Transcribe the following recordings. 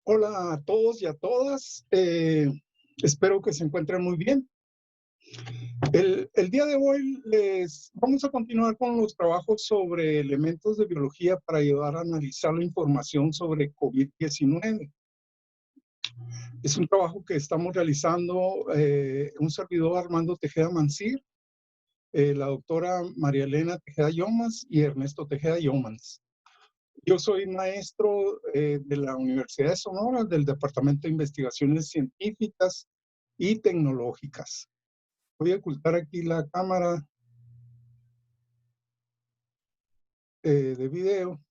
Hola a todos y a todas. Espero que se encuentren muy bien. El día de hoy les vamos a continuar con los trabajos sobre elementos de biología para ayudar a analizar la información sobre COVID-19. Es un trabajo que estamos realizando un servidor Armando Tejeda Mancir, la doctora María Elena Tejeda Yomas y Ernesto Tejeda Yomans. Yo soy maestro de la Universidad de Sonora, del Departamento de Investigaciones Científicas y Tecnológicas. Voy a ocultar aquí la cámara de video.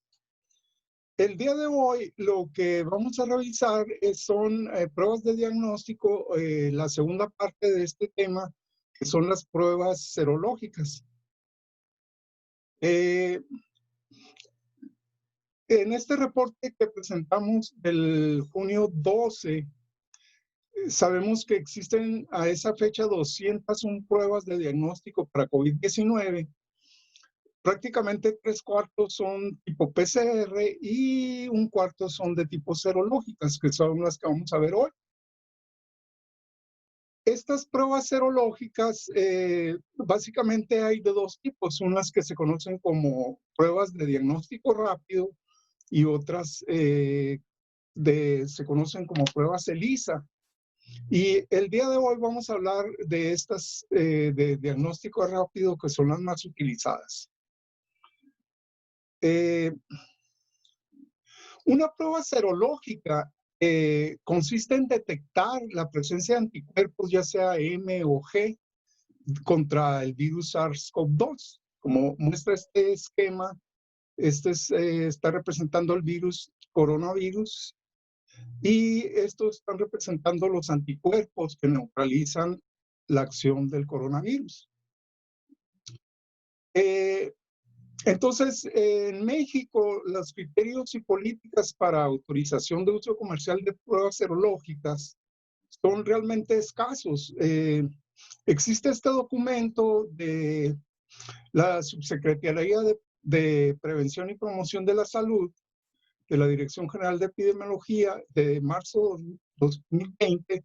El día de hoy lo que vamos a revisar son pruebas de diagnóstico, la segunda parte de este tema, que son las pruebas serológicas. En este reporte que presentamos del junio 12, sabemos que existen a esa fecha 201 pruebas de diagnóstico para COVID-19. Prácticamente 3/4 son tipo PCR y 1/4 son de tipo serológicas, que son las que vamos a ver hoy. Estas pruebas serológicas, básicamente hay de dos tipos, unas que se conocen como pruebas de diagnóstico rápido y otras se conocen como pruebas ELISA. Y el día de hoy vamos a hablar de estas de diagnóstico rápido, que son las más utilizadas. Una prueba serológica consiste en detectar la presencia de anticuerpos, ya sea M o G, contra el virus SARS-CoV-2. Como muestra este esquema, está representando el virus coronavirus y estos están representando los anticuerpos que neutralizan la acción del coronavirus. Entonces, en México, los criterios y políticas para autorización de uso comercial de pruebas serológicas son realmente escasos. Existe este documento de la Subsecretaría de Prevención y Promoción de la Salud, de la Dirección General de Epidemiología, de marzo de 2020,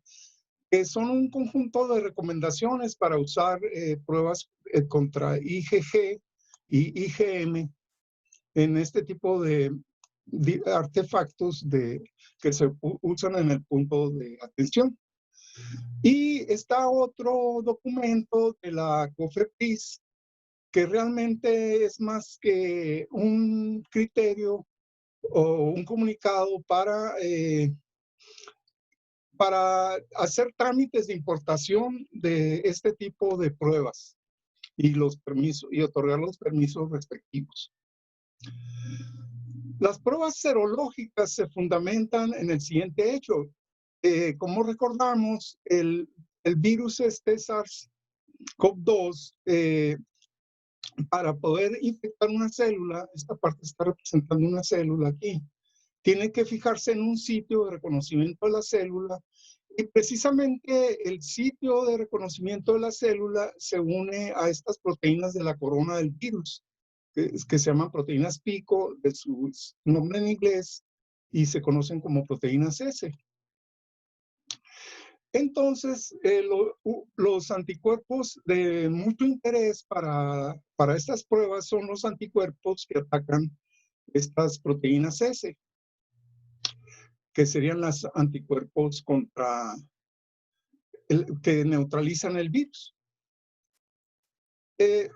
que son un conjunto de recomendaciones para usar pruebas contra IgG y IgM en este tipo de artefactos que se usan en el punto de atención. Y está otro documento de la COFEPRIS que realmente es más que un criterio o un comunicado para hacer trámites de importación de este tipo de pruebas y los permisos y otorgar los permisos respectivos. Las pruebas serológicas se fundamentan en el siguiente hecho. Como recordamos, el virus SARS-CoV-2, para poder infectar una célula, esta parte está representando una célula aquí, tiene que fijarse en un sitio de reconocimiento de la célula y precisamente el sitio de reconocimiento de la célula se une a estas proteínas de la corona del virus, que se llaman proteínas pico, de su nombre en inglés, y se conocen como proteínas S. Entonces, los anticuerpos de mucho interés para estas pruebas son los anticuerpos que atacan estas proteínas S, que serían los anticuerpos que neutralizan el virus.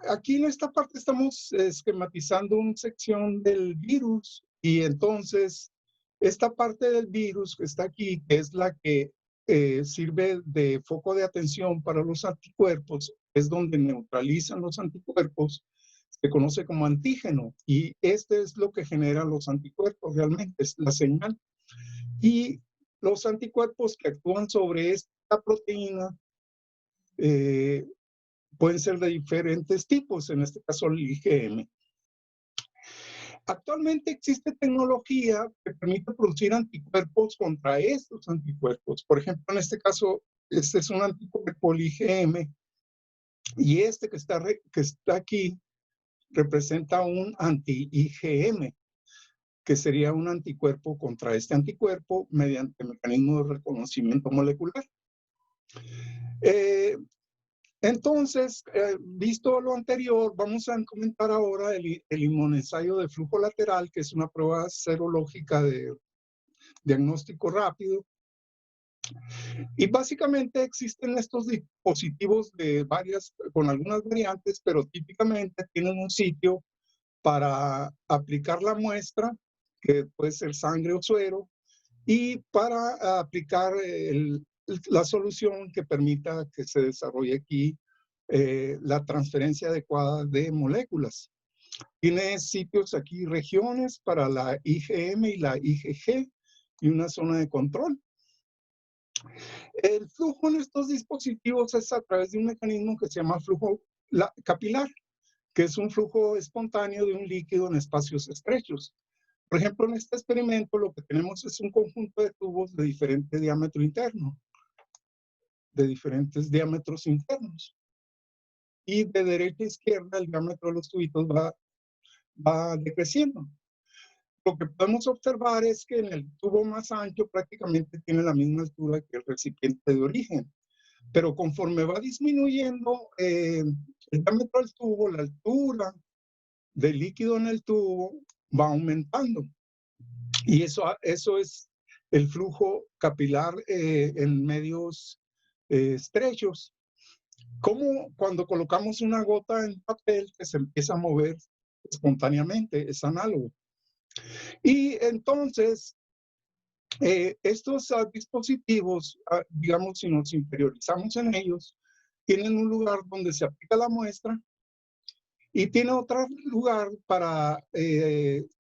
Aquí en esta parte estamos esquematizando una sección del virus y entonces esta parte del virus que está aquí, que es la que sirve de foco de atención para los anticuerpos, es donde neutralizan los anticuerpos, se conoce como antígeno y este es lo que genera los anticuerpos realmente, es la señal. Y los anticuerpos que actúan sobre esta proteína pueden ser de diferentes tipos, en este caso el IgM. Actualmente existe tecnología que permite producir anticuerpos contra estos anticuerpos. Por ejemplo, en este caso, este es un anticuerpo, el IgM, y este que está aquí representa un anti-IgM. que sería un anticuerpo contra este anticuerpo mediante mecanismo de reconocimiento molecular. Entonces, visto lo anterior, vamos a comentar ahora el inmunensayo de flujo lateral, que es una prueba serológica de diagnóstico rápido. Y básicamente existen estos dispositivos de con algunas variantes, pero típicamente tienen un sitio para aplicar la muestra, que puede ser sangre o suero, y para aplicar la solución que permita que se desarrolle aquí la transferencia adecuada de moléculas. Tiene sitios aquí, regiones para la IgM y la IgG y una zona de control. El flujo en estos dispositivos es a través de un mecanismo que se llama flujo capilar, que es un flujo espontáneo de un líquido en espacios estrechos. Por ejemplo, en este experimento lo que tenemos es un conjunto de tubos de diferente diámetro interno, de diferentes diámetros internos. Y de derecha a izquierda el diámetro de los tubitos va decreciendo. Lo que podemos observar es que en el tubo más ancho prácticamente tiene la misma altura que el recipiente de origen. Pero conforme va disminuyendo el diámetro del tubo, la altura del líquido en el tubo va aumentando. Y eso es el flujo capilar en medios estrechos. Como cuando colocamos una gota en papel que se empieza a mover espontáneamente, es análogo. Y entonces, estos dispositivos, digamos, si nos interiorizamos en ellos, tienen un lugar donde se aplica la muestra y tiene otro lugar para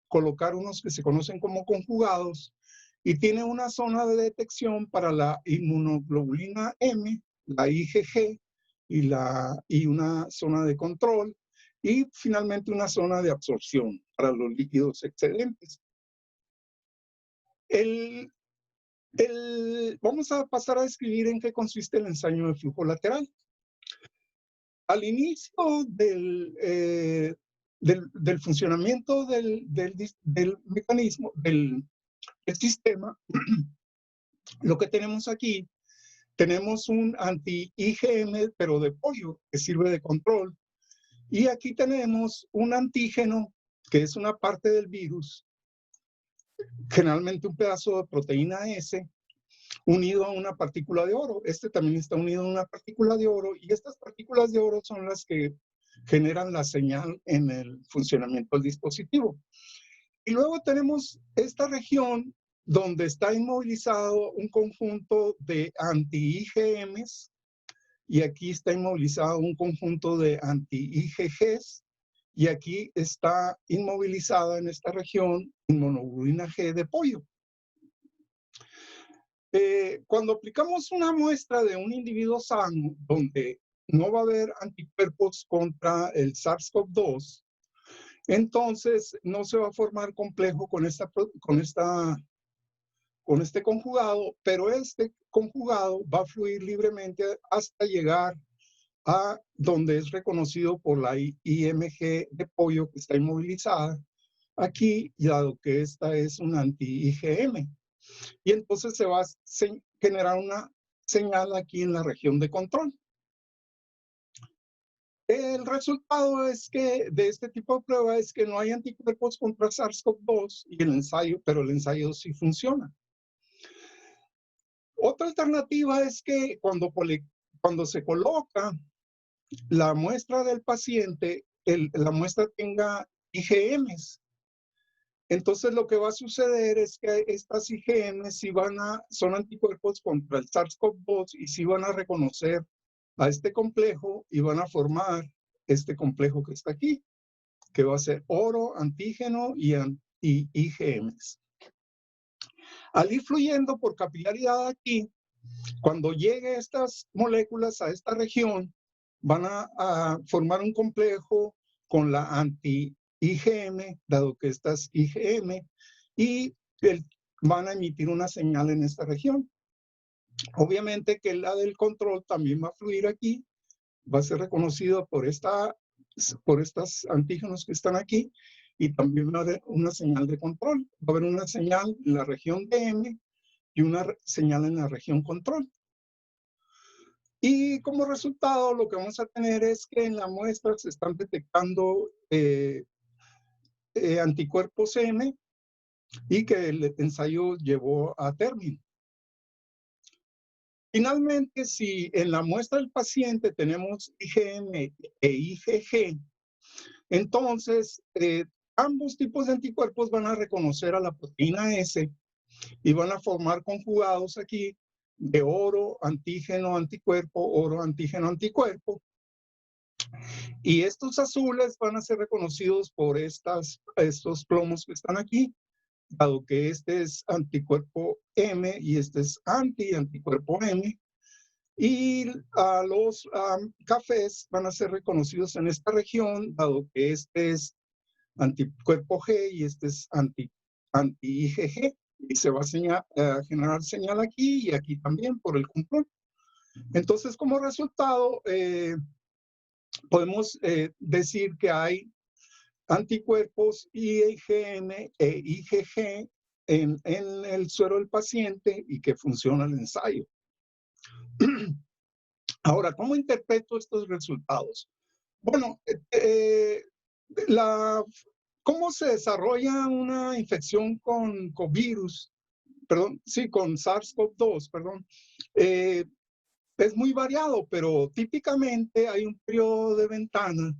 colocar unos que se conocen como conjugados y tiene una zona de detección para la inmunoglobulina M, la IgG y una zona de control y finalmente una zona de absorción para los líquidos excedentes. Vamos a pasar a describir en qué consiste el ensayo de flujo lateral. Al inicio del funcionamiento del mecanismo, del sistema, lo que tenemos aquí, tenemos un anti-IgM, pero de pollo, que sirve de control. Y aquí tenemos un antígeno, que es una parte del virus, generalmente un pedazo de proteína S, unido a una partícula de oro. Este también está unido a una partícula de oro y estas partículas de oro son las que generan la señal en el funcionamiento del dispositivo. Y luego tenemos esta región donde está inmovilizado un conjunto de anti-IgMs y aquí está inmovilizado un conjunto de anti-IgGs y aquí está inmovilizada en esta región inmunoglobulina G de pollo. Cuando aplicamos una muestra de un individuo sano, donde no va a haber anticuerpos contra el SARS-CoV-2, entonces no se va a formar complejo con este conjugado, pero este conjugado va a fluir libremente hasta llegar a donde es reconocido por la IMG de pollo que está inmovilizada aquí, dado que esta es un anti-IgM. Y entonces se va a generar una señal aquí en la región de control. El resultado es que de este tipo de prueba es que no hay anticuerpos contra SARS-CoV-2 y pero el ensayo sí funciona. Otra alternativa es que cuando se coloca la muestra del paciente, la muestra tenga IgMs. Entonces lo que va a suceder es que estas IgMs son anticuerpos contra el SARS-CoV-2 y sí van a reconocer a este complejo y van a formar este complejo que está aquí, que va a ser oro, antígeno y IgMs. Al ir fluyendo por capilaridad aquí, cuando llegue estas moléculas a esta región, van a formar un complejo con la anti-IgM, dado que esta es IgM, y van a emitir una señal en esta región. Obviamente que la del control también va a fluir aquí, va a ser reconocido por estos antígenos que están aquí, y también va a haber una señal de control. Va a haber una señal en la región de M y una señal en la región control. Y como resultado, lo que vamos a tener es que en la muestra se están detectando anticuerpos M y que el ensayo llevó a término. Finalmente, si en la muestra del paciente tenemos IgM e IgG, entonces ambos tipos de anticuerpos van a reconocer a la proteína S y van a formar conjugados aquí de oro, antígeno, anticuerpo, oro, antígeno, anticuerpo. Y estos azules van a ser reconocidos por estos plomos que están aquí, dado que este es anticuerpo M y este es anticuerpo M. Y los cafés van a ser reconocidos en esta región, dado que este es anticuerpo G y este es anti-IgG. Y se va a generar señal aquí y aquí también por el control. Entonces, como resultado, podemos decir que hay anticuerpos IgM e IgG en el suero del paciente y que funciona el ensayo. Ahora, ¿cómo interpreto estos resultados? Bueno, ¿cómo se desarrolla una infección con virus? Perdón, sí, con SARS-CoV-2, perdón. Es muy variado, pero típicamente hay un periodo de ventana.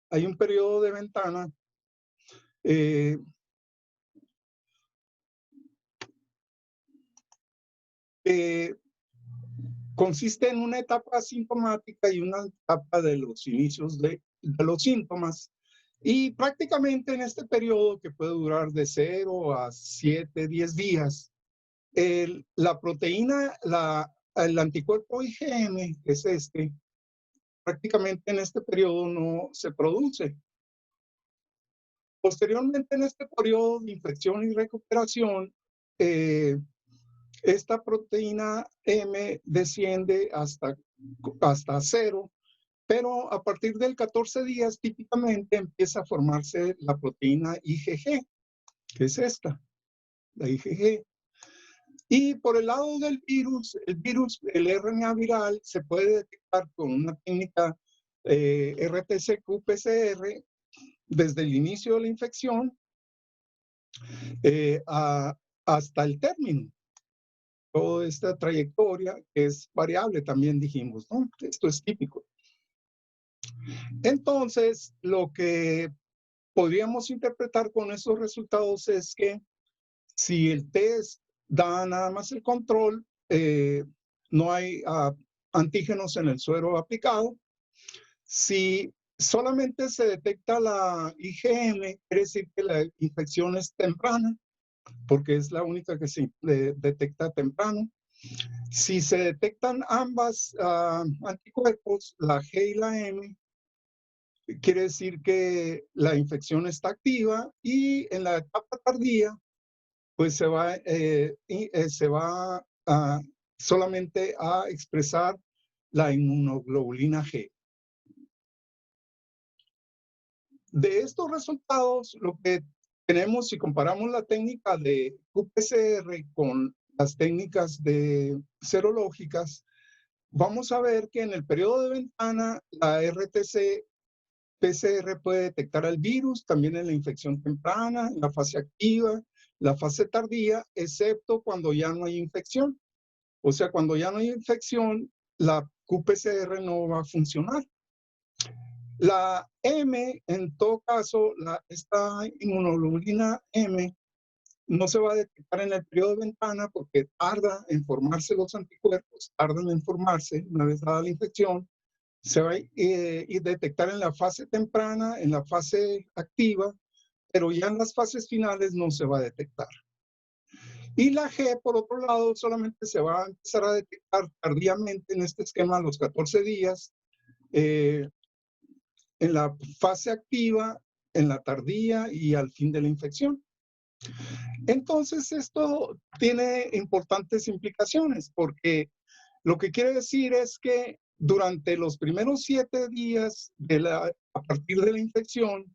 Hay un periodo de ventana consiste en una etapa asintomática y una etapa de los inicios de los síntomas. Y prácticamente en este periodo, que puede durar de 0 a 7, 10 días, la proteína, el anticuerpo IgM, que es este, prácticamente en este periodo no se produce. Posteriormente, en este periodo de infección y recuperación, esta proteína M desciende hasta 0, pero a partir del 14 días típicamente empieza a formarse la proteína IgG, que es esta, la IgG. Y por el lado del virus, el RNA viral, se puede detectar con una técnica RT-PCR desde el inicio de la infección hasta el término. Toda esta trayectoria es variable, también dijimos, ¿no? Esto es típico. Entonces, lo que podríamos interpretar con esos resultados es que si el test da nada más el control, no hay antígenos en el suero aplicado. Si solamente se detecta la IgM, quiere decir que la infección es temprana, porque es la única que se detecta temprano. Si se detectan ambas anticuerpos, la G y la M, quiere decir que la infección está activa, y en la etapa tardía, pues se va solamente a expresar la inmunoglobulina G. De estos resultados, lo que tenemos, si comparamos la técnica de qPCR con las técnicas serológicas, vamos a ver que en el periodo de ventana, la RT-PCR puede detectar el virus, también en la infección temprana, en la fase activa, la fase tardía, excepto cuando ya no hay infección. O sea, cuando ya no hay infección, la qPCR no va a funcionar. La M, en todo caso, esta inmunoglobulina M, no se va a detectar en el periodo de ventana porque tarda en formarse los anticuerpos, tardan en formarse una vez dada la infección. Se va a detectar en la fase temprana, en la fase activa, pero ya en las fases finales no se va a detectar. Y la G, por otro lado, solamente se va a empezar a detectar tardíamente en este esquema a los 14 días, en la fase activa, en la tardía y al fin de la infección. Entonces, esto tiene importantes implicaciones, porque lo que quiere decir es que durante los primeros 7 días a partir de la infección,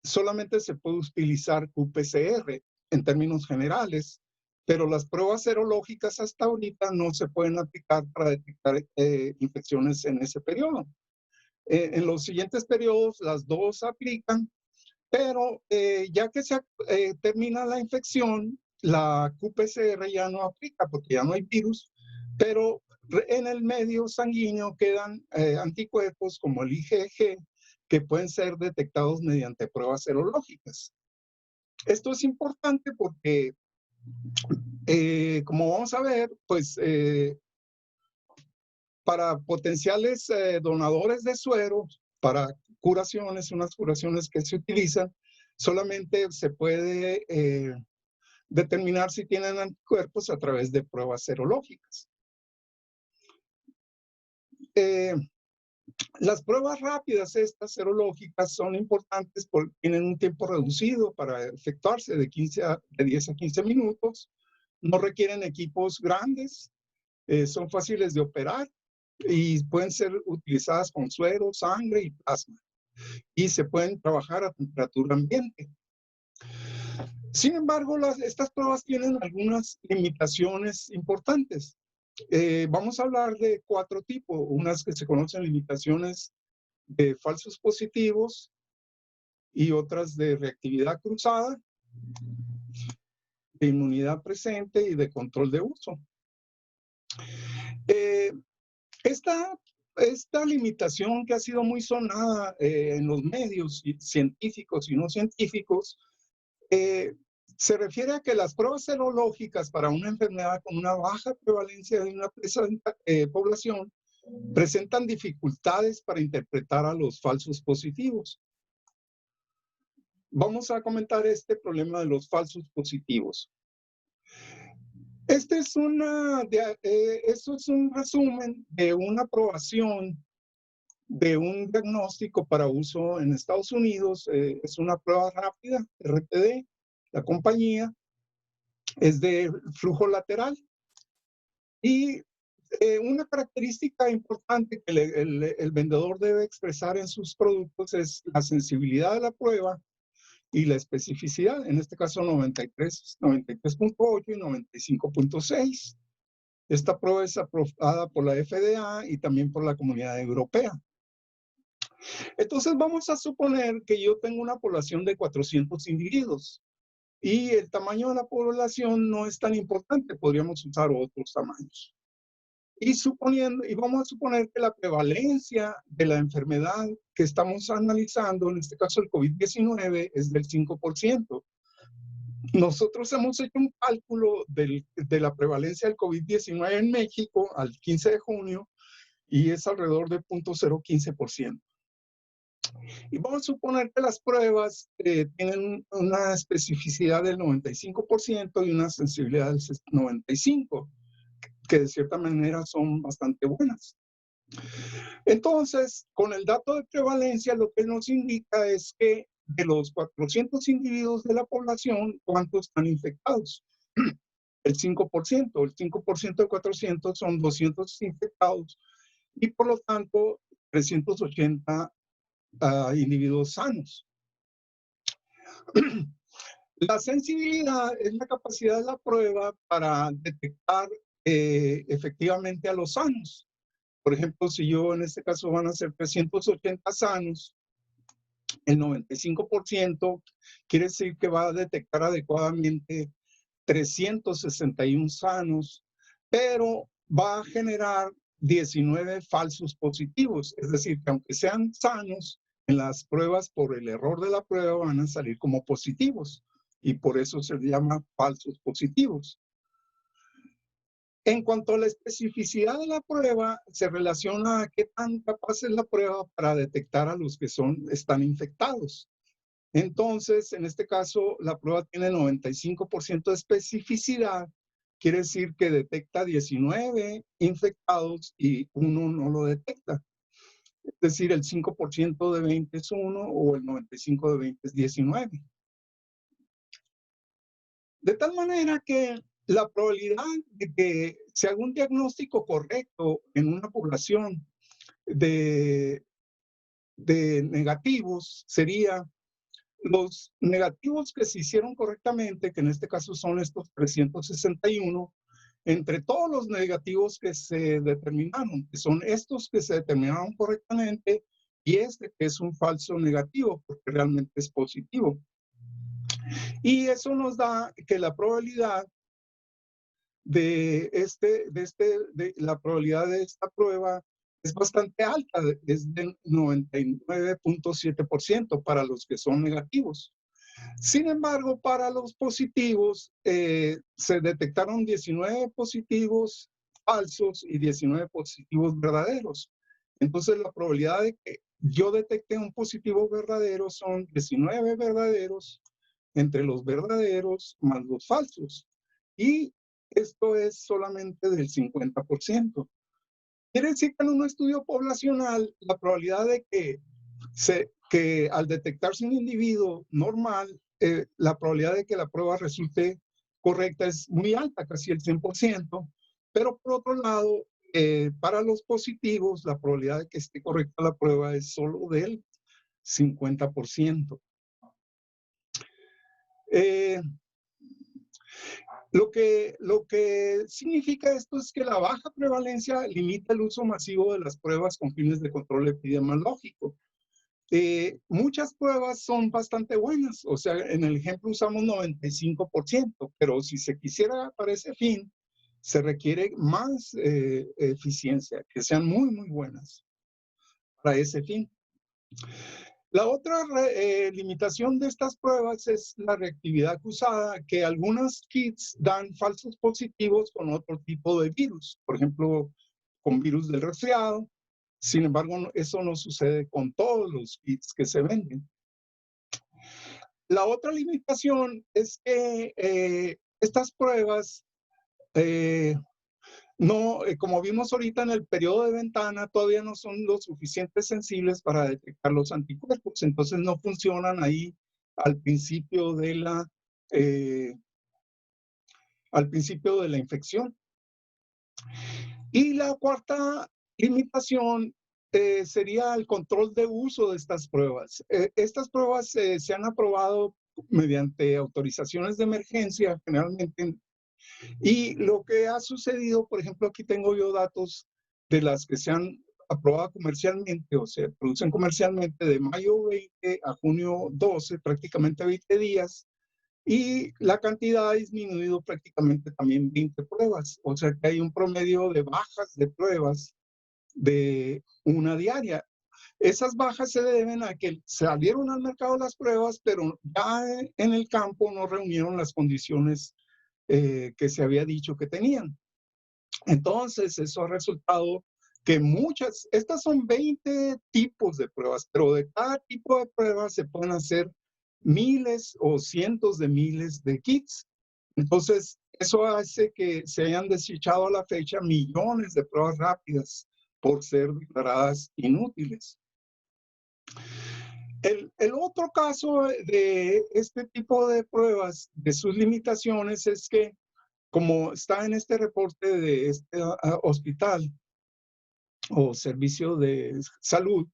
solamente se puede utilizar qPCR en términos generales, pero las pruebas serológicas hasta ahorita no se pueden aplicar para detectar infecciones en ese periodo. En los siguientes periodos las dos aplican, pero ya que se termina la infección, la qPCR ya no aplica porque ya no hay virus, pero en el medio sanguíneo quedan anticuerpos como el IgG que pueden ser detectados mediante pruebas serológicas. Esto es importante porque, como vamos a ver, pues para potenciales donadores de suero, para curaciones, unas curaciones que se utilizan, solamente se puede determinar si tienen anticuerpos a través de pruebas serológicas. Las pruebas rápidas, estas serológicas, son importantes porque tienen un tiempo reducido para efectuarse de 10 a 15 minutos. No requieren equipos grandes, son fáciles de operar y pueden ser utilizadas con suero, sangre y plasma. Y se pueden trabajar a temperatura ambiente. Sin embargo, estas pruebas tienen algunas limitaciones importantes. Vamos a hablar de 4 tipos, unas que se conocen limitaciones de falsos positivos y otras de reactividad cruzada, de inmunidad presente y de control de uso. Esta limitación que ha sido muy sonada en los medios científicos y no científicos, se refiere a que las pruebas serológicas para una enfermedad con una baja prevalencia de una población presentan dificultades para interpretar a los falsos positivos. Vamos a comentar este problema de los falsos positivos. Esto es un resumen de una aprobación de un diagnóstico para uso en Estados Unidos. Es una prueba rápida, RTD, la compañía, es de flujo lateral. Y una característica importante que el vendedor debe expresar en sus productos es la sensibilidad de la prueba y la especificidad, en este caso 93.8 y 95.6. Esta prueba es aprobada por la FDA y también por la Comunidad Europea. Entonces vamos a suponer que yo tengo una población de 400 individuos y el tamaño de la población no es tan importante, podríamos usar otros tamaños. Y vamos a suponer que la prevalencia de la enfermedad que estamos analizando, en este caso el COVID-19, es del 5%. Nosotros hemos hecho un cálculo de la prevalencia del COVID-19 en México al 15 de junio y es alrededor de 0.015%. Y vamos a suponer que las pruebas tienen una especificidad del 95% y una sensibilidad del 95%, que de cierta manera son bastante buenas. Entonces, con el dato de prevalencia, lo que nos indica es que de los 400 individuos de la población, ¿cuántos están infectados? El 5%. El 5% de 400 son 200 infectados y por lo tanto 380 individuos sanos. La sensibilidad es la capacidad de la prueba para detectar efectivamente a los sanos. Por ejemplo, si yo en este caso van a ser 380 sanos, el 95% quiere decir que va a detectar adecuadamente 361 sanos, pero va a generar 19 falsos positivos. Es decir, que aunque sean sanos, en las pruebas por el error de la prueba van a salir como positivos y por eso se llama falsos positivos. En cuanto a la especificidad de la prueba, se relaciona a qué tan capaz es la prueba para detectar a los que están infectados. Entonces, en este caso, la prueba tiene 95% de especificidad, quiere decir que detecta 19 infectados y uno no lo detecta. Es decir, el 5% de 20 es 1 o el 95% de 20 es 19. De tal manera que la probabilidad de que se haga un diagnóstico correcto en una población de negativos sería Los negativos que se hicieron correctamente, que en este caso son estos 361, entre todos los negativos que se determinaron, que son estos que se determinaron correctamente y este que es un falso negativo, porque realmente es positivo. Y eso nos da que la probabilidad de la probabilidad de esta prueba es bastante alta, es del 99.7% para los que son negativos. Sin embargo, para los positivos, se detectaron 19 positivos falsos y 19 positivos verdaderos. Entonces, la probabilidad de que yo detecte un positivo verdadero son 19 verdaderos entre los verdaderos más los falsos. Y esto es solamente del 50%. Quiere decir que en un estudio poblacional, la probabilidad de que al detectarse un individuo normal, la probabilidad de que la prueba resulte correcta es muy alta, casi el 100%, pero por otro lado, para los positivos, la probabilidad de que esté correcta la prueba es solo del 50%. Lo que significa esto es que la baja prevalencia limita el uso masivo de las pruebas con fines de control epidemiológico. Muchas pruebas son bastante buenas, o sea, en el ejemplo usamos 95%, pero si se quisiera para ese fin, se requiere más eficiencia, que sean muy, muy buenas para ese fin. La otra limitación de estas pruebas es la reactividad cruzada, que algunos kits dan falsos positivos con otro tipo de virus, por ejemplo, con virus del resfriado. Sin embargo, eso no sucede con todos los kits que se venden. La otra limitación es que estas pruebas no, como vimos ahorita en el periodo de ventana, todavía no son lo suficiente sensibles para detectar los anticuerpos, entonces no funcionan ahí al principio de la infección. Y la cuarta limitación sería el control de uso de estas pruebas. Estas pruebas se han aprobado mediante autorizaciones de emergencia, generalmente. Y lo que ha sucedido, por ejemplo, aquí tengo yo datos de las que se han aprobado comercialmente o se producen comercialmente de mayo 20 a junio 12, prácticamente 20 días, y la cantidad ha disminuido prácticamente también 20 pruebas, o sea que hay un promedio de bajas de pruebas de una diaria. Esas bajas se deben a que salieron al mercado las pruebas, pero ya en el campo no reunieron las condiciones que se había dicho que tenían. Entonces, eso ha resultado que estas son 20 tipos de pruebas, pero de cada tipo de pruebas se pueden hacer miles o cientos de miles de kits. Entonces, eso hace que se hayan desechado a la fecha millones de pruebas rápidas por ser declaradas inútiles. El otro caso de este tipo de pruebas, de sus limitaciones, es que como está en este reporte de este hospital o servicio de salud,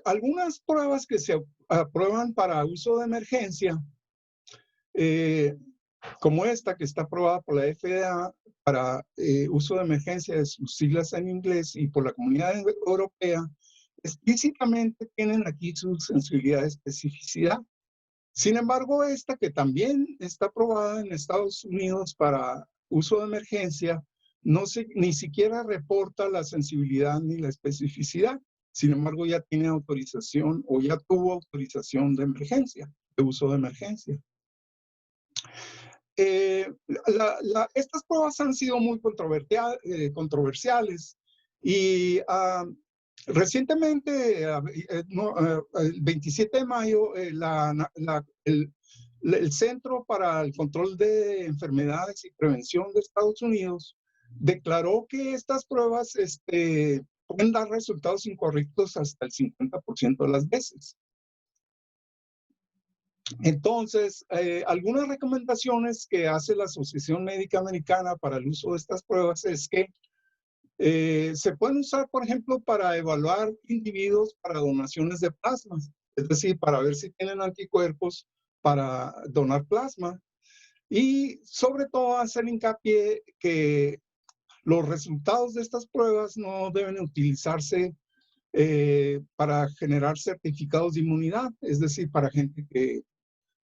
algunas pruebas que se aprueban para uso de emergencia, como esta que está aprobada por la FDA para uso de emergencia de sus siglas en inglés y por la Comunidad Europea, explícitamente tienen aquí su sensibilidad de especificidad. Sin embargo, esta que también está aprobada en Estados Unidos para uso de emergencia, ni siquiera reporta la sensibilidad ni la especificidad. Sin embargo, ya tiene autorización o ya tuvo autorización de emergencia, de uso de emergencia. Estas pruebas han sido muy controversiales y recientemente, el 27 de mayo, el Centro para el Control de Enfermedades y Prevención de Estados Unidos declaró que estas pruebas pueden dar resultados incorrectos hasta el 50% de las veces. Entonces, algunas recomendaciones que hace la Asociación Médica Americana para el uso de estas pruebas es que se pueden usar, por ejemplo, para evaluar individuos para donaciones de plasma. es decir, para ver si tienen anticuerpos para donar plasma. Y sobre todo hacer hincapié que los resultados de estas pruebas no deben utilizarse para generar certificados de inmunidad, es decir, para gente que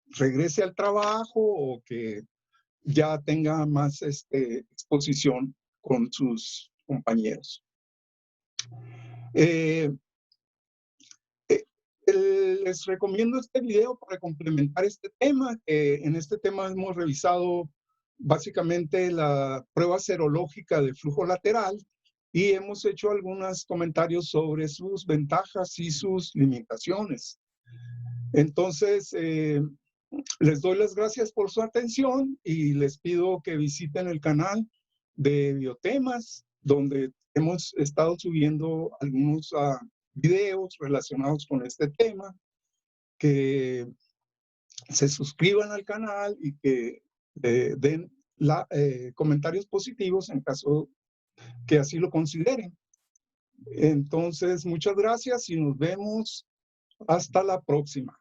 regrese al trabajo o que ya tenga más exposición con sus compañeros. Eh, Les recomiendo este video para complementar este tema. En este tema hemos revisado básicamente la prueba serológica de flujo lateral y hemos hecho algunos comentarios sobre sus ventajas y sus limitaciones. Entonces, les doy las gracias por su atención y les pido que visiten el canal de Biotemas, donde hemos estado subiendo algunos videos relacionados con este tema, que se suscriban al canal y que den comentarios positivos en caso que así lo consideren. Entonces, muchas gracias y nos vemos hasta la próxima.